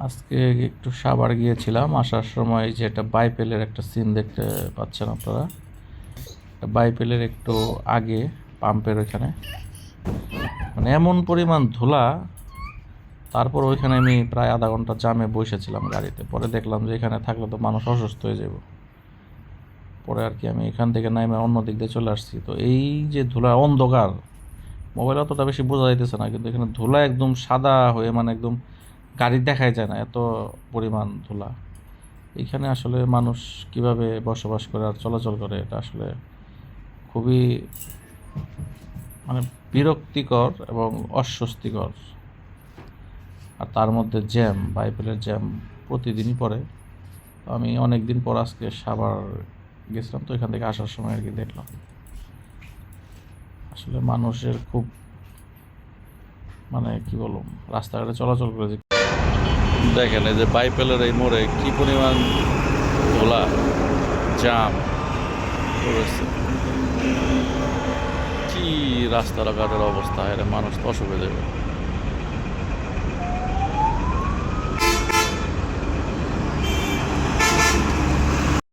আজকে একটু সাভার গিয়েছিলাম। আসার সময় যে একটা বাইপেলের একটা সিন দেখতে পাচ্ছেন আপনারা। বাইপেলের একটু আগে পাম্পের ওইখানে মানে এমন পরিমাণ ধুলা। তারপর ওইখানে আমি প্রায় আধা ঘন্টা জামে বসেছিলাম গাড়িতে। পরে দেখলাম যে এখানে থাকলে তো মানুষ অসুস্থ হয়ে যাব। পরে আর কি আমি এখান থেকে নামে অন্য দিক দিয়ে চলে আসছি। তো এই যে ধুলা, অন্ধকার, মোবাইল অতটা বেশি বোঝা যাইতেছে না, কিন্তু এখানে ধুলা একদম সাদা হয়ে মানে একদম গাড়ি দেখাই যায় না, এত পরিমাণ ধুলা। এখানে আসলে মানুষ কিভাবে বসবাস করে আর চলাচল করে, এটা আসলে খুবই মানে বিরক্তিকর এবং অস্বস্তিকর। আর তার মধ্যে জ্যাম, বাইপেলের জ্যাম প্রতিদিনই পড়ে। তো আমি অনেক দিন পর আজকে সাভার গেছিলাম, তো এখান থেকে আসার সময় আর কি দেখলাম আসলে মানুষের খুব মানে কি বলবো, রাস্তাঘাটে চলাচল করে যে দেখেন এই যে বাইপেলের এই মোড়ে কি পরিমাণ ধোলা, জাম রয়েছে। কি রাস্তাঘাটের অবস্থা, এর মানুষ তো অসুখ হয়ে যাবে।